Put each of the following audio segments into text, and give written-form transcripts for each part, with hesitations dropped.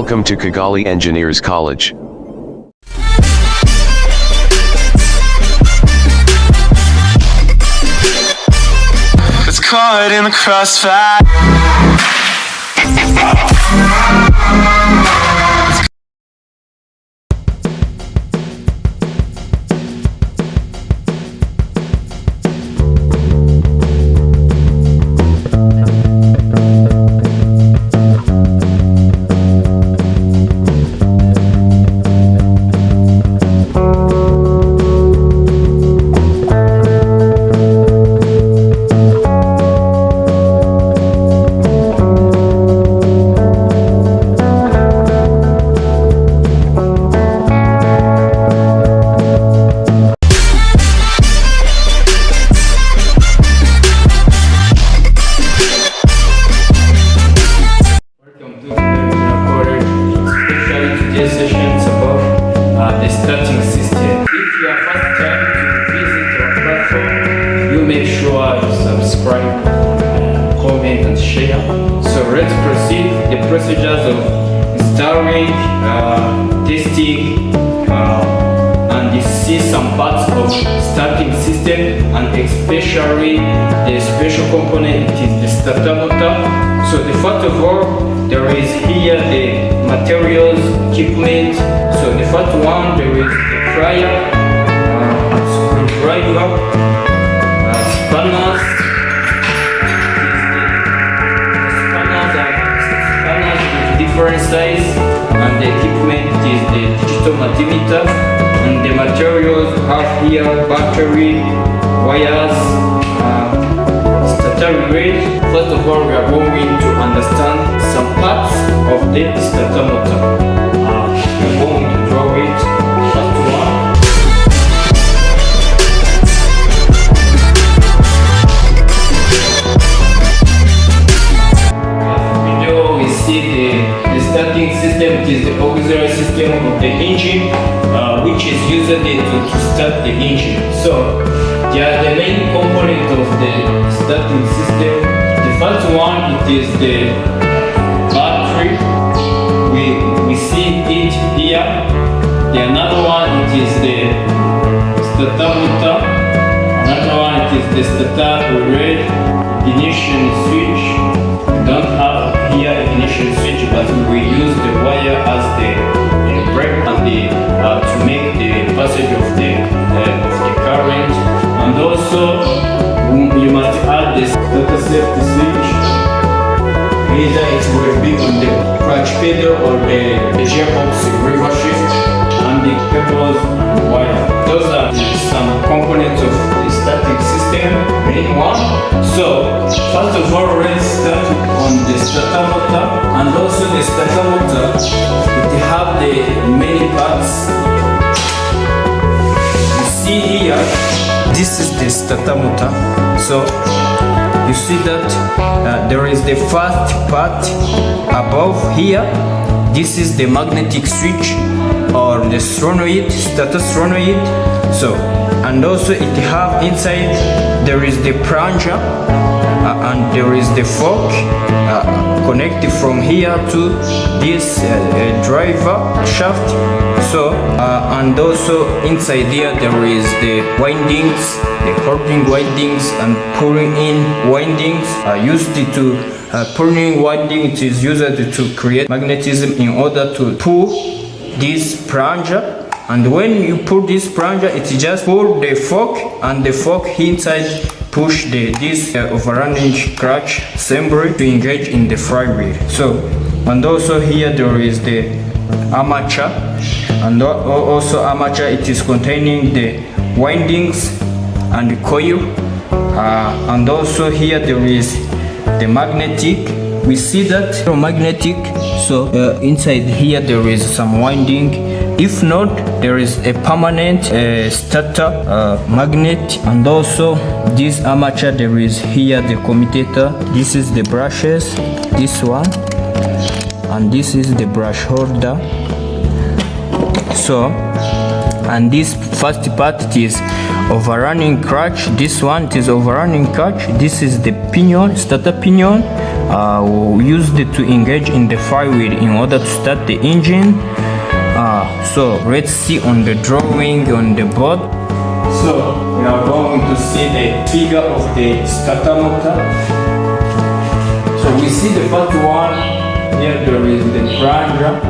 Welcome to Kigali-Engineers-College. It's caught in the crossfire. Sessions about the starting system. If you are first time to visit our platform, you make sure you subscribe, comment and share. So let's proceed the procedures of installing, testing, and you see some parts of starting system, and especially the special component is the starter motor. So the first of all, there is here the materials, equipment. So the first one, there is the plier, screwdriver, spanners. Spanners with different size, and the equipment is the digital multimeter. And the materials have here battery, wires, starter relay. First of all, we are going to understand some parts of the starter motor. We are going to draw it. First one. Video, we see the starting system. It is the auxiliary system of the engine, which is used to start the engine. So, they are the main component of the starting system. The first one, it is the battery. We see it here. The another one, it is the starter motor. Another one, it is the starter relay, ignition switch. We don't have here ignition switch, but we use the wire as the brake and to make the passage of the current. And also, you must add the starter safety switch. Either it will be on the clutch pedal or the gearbox reverse shift, and the cables and wire. Those are some components of the starting system, main one. So, first of all, let's start on the starter motor. And also the starter motor, it have the many parts. You see here, this is the starter motor. So you see that there is the first part above here. This is the magnetic switch or the solenoid, starter solenoid. So, and also it have inside there is the plunger and there is the fork connected from here to this driver shaft. So and also inside here there is the windings, the holding windings and pulling in windings. Used to pulling winding, it is used to create magnetism in order to pull this plunger. And when you pull this plunger, it just pull the fork, and the fork inside push this overrunning clutch assembly to engage in the flywheel. So, and also here there is the armature, and also armature, it is containing the windings and the coil. And also here there is the magnetic. We see that magnetic. So inside here there is some winding. If not, there is a permanent starter magnet. And also this armature, there is here the commutator. This is the brushes, this one, and this is the brush holder. So, and this first part, it is overrunning clutch. This one, it is overrunning clutch. This is the pinion, starter pinion, we used it to engage in the flywheel in order to start the engine. So let's see on the drawing on the board. So we are going to see the figure of the starter motor. So we see the first one. Here there is the plunger.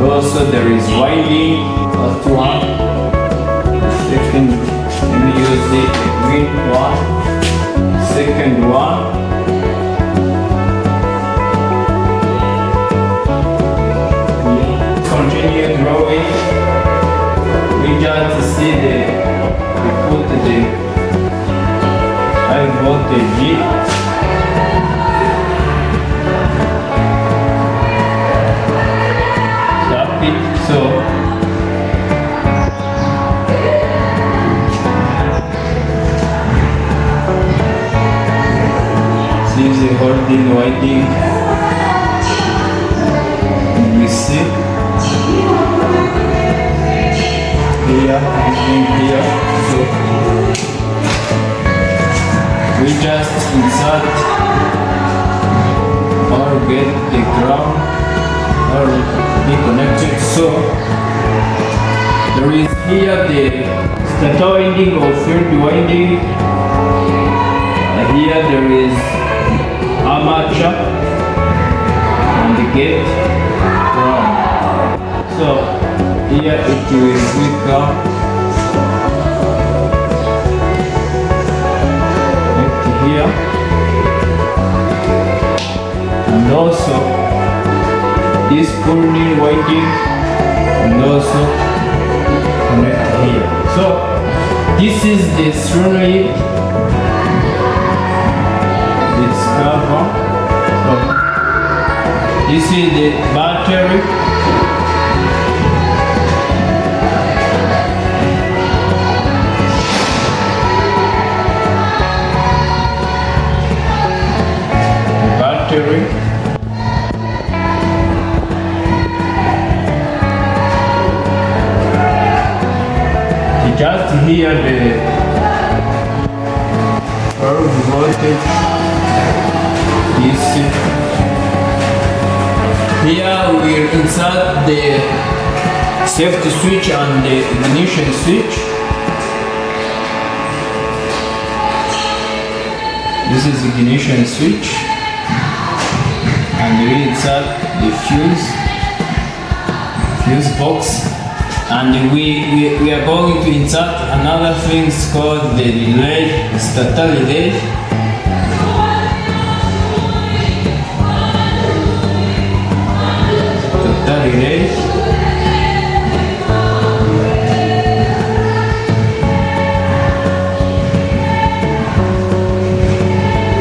Also there is winding. First one. Second, let me use the green one. Second one. Continue drawing. We just see we put the high voltage. Stop it. So see the holding winding. We see. Here, so we just insert or get the ground or be connected. So there is here the starter winding or field winding. Here there is armature and the gate ground. So here it will quick up here, and also this pulling winding, and also connect here. So this is the slowly its cover. So this is the battery. Just here the voltage is here we insert the safety switch and the ignition switch. This is ignition switch, and we insert the fuse box. And we are going to insert another thing called the relay, starter relay. Starter relay.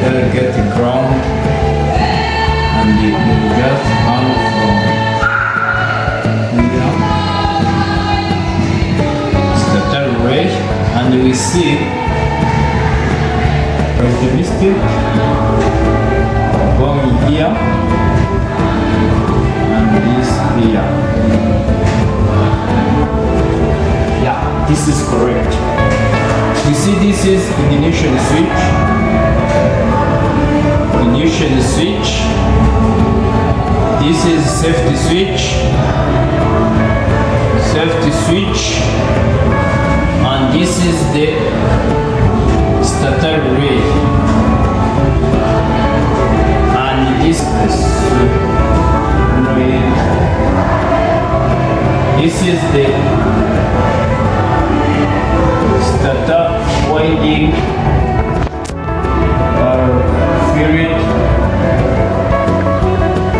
Then get the ground, and it will just come from and we see characteristic going here and this here. Yeah, this is correct. We see this is ignition switch. Ignition switch. This is safety switch. Safety switch. And this is the starter relay, and this is the starter winding or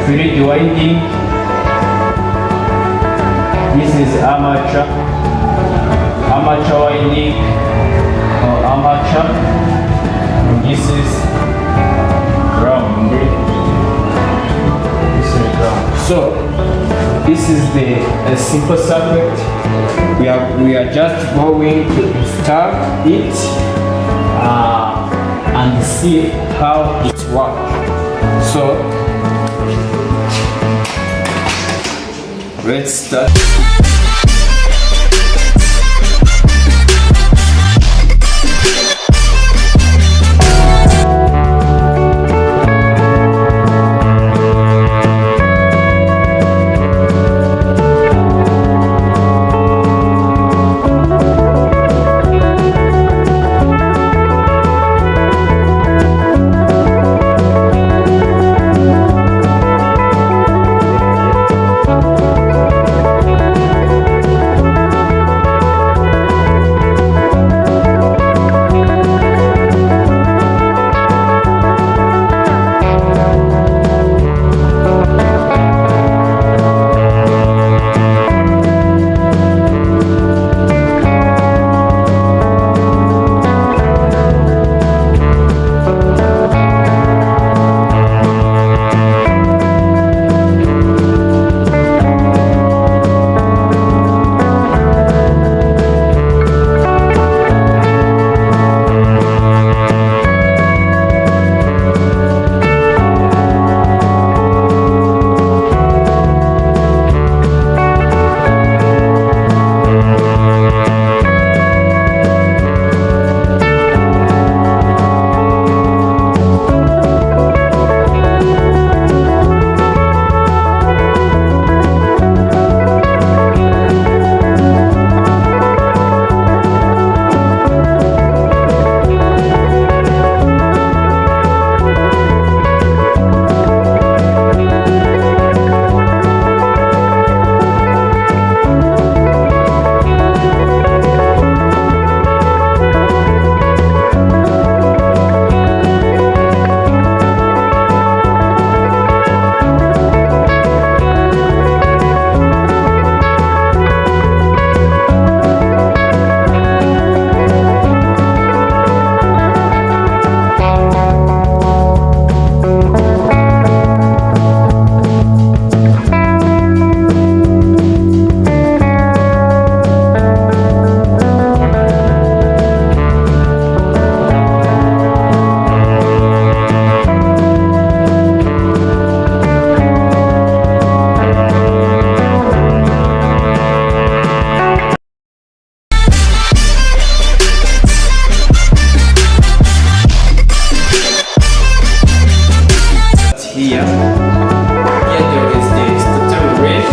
field winding. This is armature winding or armature. This is ground. This is ground. So this is the simple circuit. We are just going to start it and see how it works. So let's start. here there is the starter rail.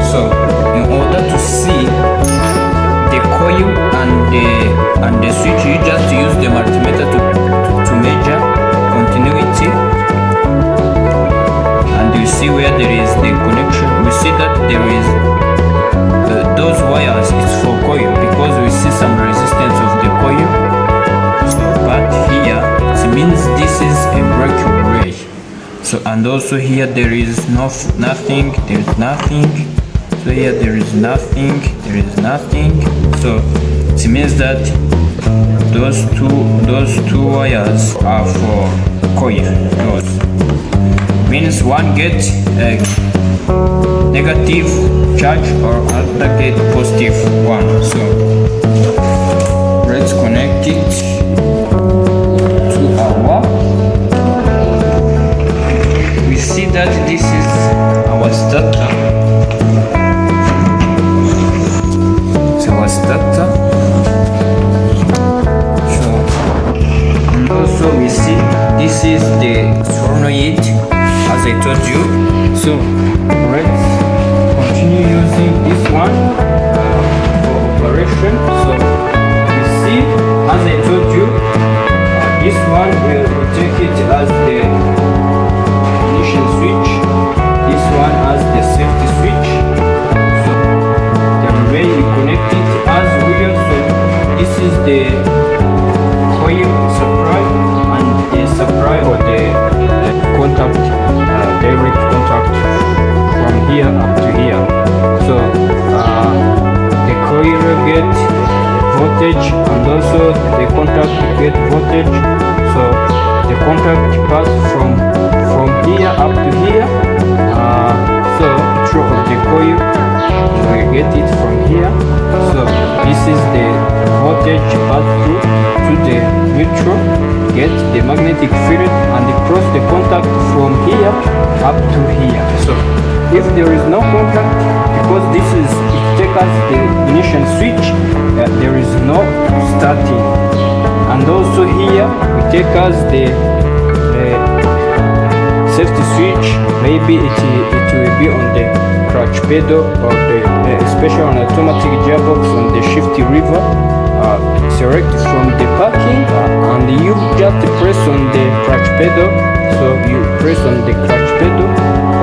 So in order to see the coil and the switch, you just use the multimeter to measure continuity. And you see where there is the connection. We see that there is those wires is for coil, because we see some resistance of the coil. So but here it means this is a breaking relay. So and also here there is nothing, there is nothing. So here there is nothing, there is nothing. So it means that those two wires are for coil. Those means one gets negative charge or other get positive one. So let's connect it to our. We see that this is our starter. So our starter. So and also we see this is the solenoid, as I told you. So let's continue using this one for operation. So you see, as I told you, this one will take it as the ignition switch, this one as the safety switch. So the way you connect it as well. So this is the coil supply and the supply or the contact, direct contact from here up to here. So the coil get voltage and also the contact get voltage. So the contact pass from here up to here. So through the coil we get it from here. So this is the voltage pass through to the neutral, get the magnetic field and cross the contact from here up to here. So if there is no contact, because this is it takes us the ignition switch, there is no starting. And also here we take us the safety switch. Maybe it will be on the clutch pedal or especially on automatic gearbox on the shifty lever. Select from the parking and you just press on the clutch pedal. So you press on the clutch pedal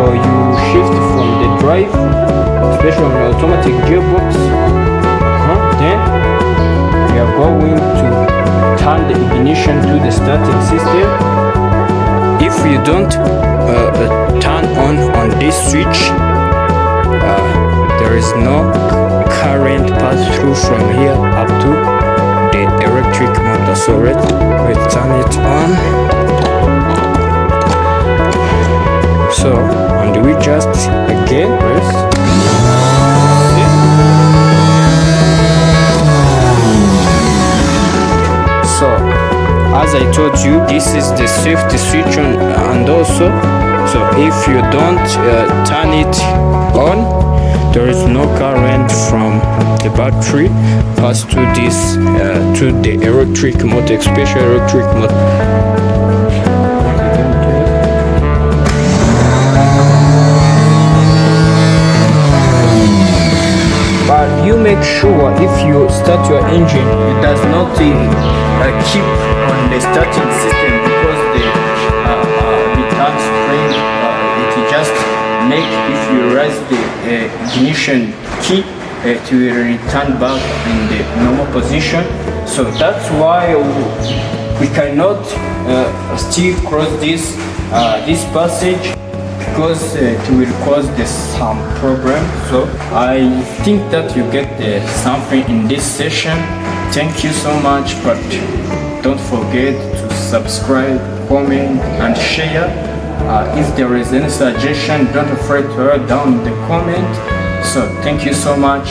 or you shift from the drive, especially on the automatic gearbox. Then we are going to turn the ignition to the starting system. If you don't turn on this switch, there is no current pass through from here up to the electric motor. So let's turn it on. So and we just again press. So as I told you, this is the safety switch on, and also so if you don't turn it on, there is no current from the battery pass to this to the electric motor, especially electric motor. But you make sure if you start your engine, it does not keep on the starting system, because the turn spring it just make, if you raise the ignition key, it will return back in the normal position. So that's why we cannot still cross this passage, because it will cause some problem. So I think that you get something in this session. Thank you so much, but don't forget to subscribe, comment and share. If there is any suggestion, don't afraid to write down in the comment. So thank you so much.